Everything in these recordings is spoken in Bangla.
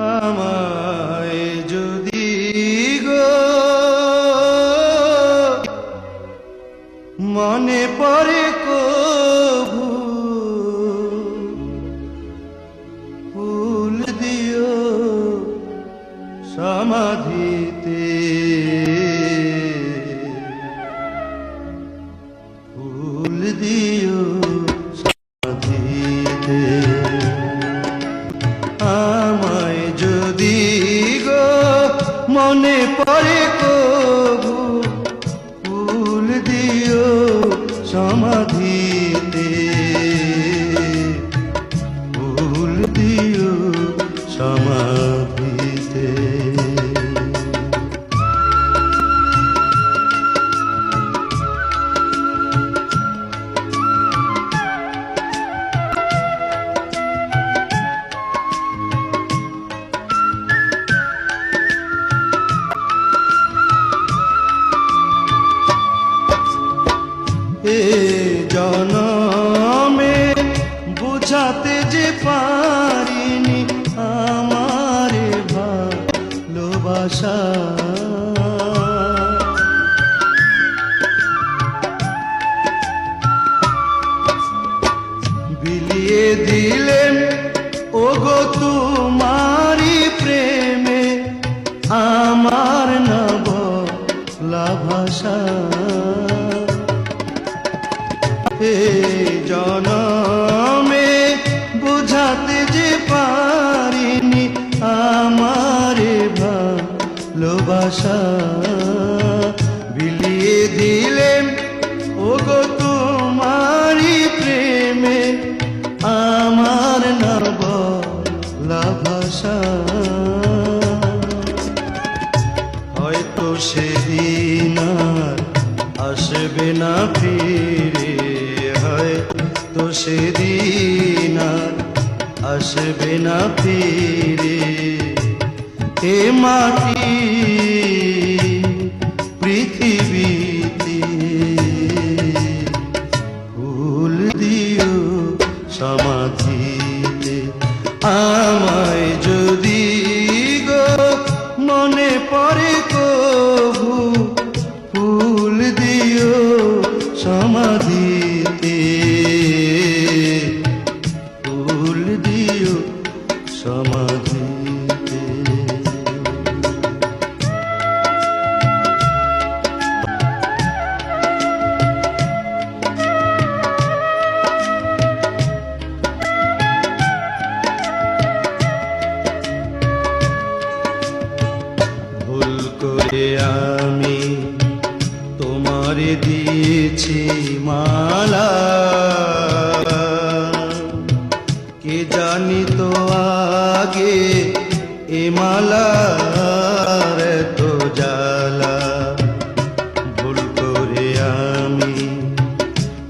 আমায় যদি গো মনে পড়ে কভু ফুল দিও সমাধিতে, ফুল দিও সমাধিতে। আমায় যদি গো মনে পড়ে কভু ফুল দিও সমাধিতে, ফুল দিও সমাধিতে। এ জনমে বুঝাতে যে পারিনি আমার ভালোবাসা, বিলিয়ে দিলেন ওগো তোমারি প্রেমে আমার না বলা ভাষা। হে জনমে বুঝাতে যে পারিনি আমারে ভালোবাসা, বিলিয়ে দিলেন ওগো তোমারি প্রেমে আমার না বলা ভাষা। হয়তো সেদিন আর আসবে না ফিরে, হয়তো সেদিন আর আসবে না ফিরে। এ মাটি পৃথিবীতে ফুল দিও সমাধিতে। আমায় যদি গো মনে পড়ে কভু ফুল দিও সমাধিতে, ফুল দিও সমাধিতে। ভুল করে আমি তোমারে দিয়েছি মালা, কে জানি তো আগে এ মালার তো জ্বালা। ভুল করে আমি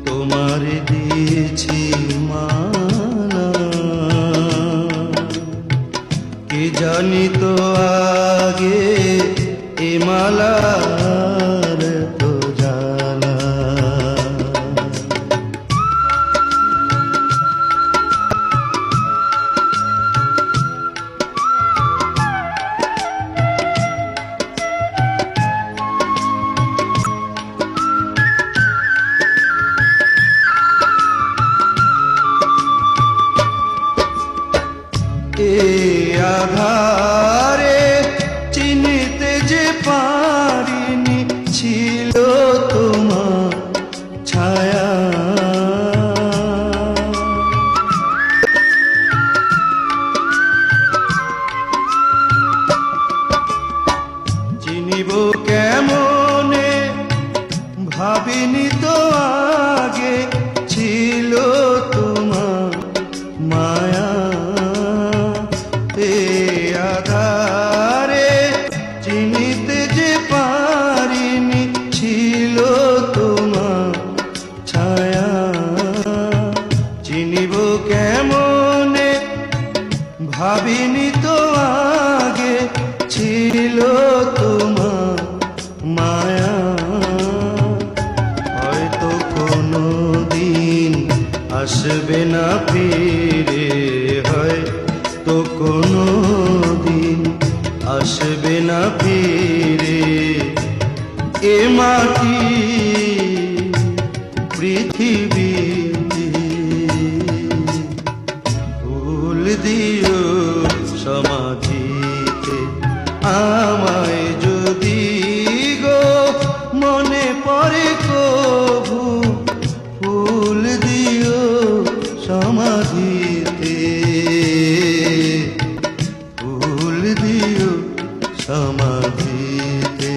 তোমারে দিয়েছি মালা, কে জানি তো আগে এ মালার তো জ্বালা। এ আধারে চিনিতে যে পারিনি ছিল তোমার ছায়া, চিনিব কেমনে ভাবিনি তো আগে ছিল তোমার মায়া। এ আধারে চিনিতে যে পারিনি ছিল তোমার ছায়া, চিনিব কেমনে ভাবিনি তো আগে ছিল তোমার মায়া। হয়তো কোনো দিন আসবে না ফিরে, হয়তো কোনো দিও সমাধিতে। আমায় যদি গো মনে পড়ে কভু, ফুল দিও সমাধিতে, ফুল দিও সমাধিতে,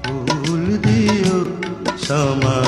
ফুল দিও সমাধিতে।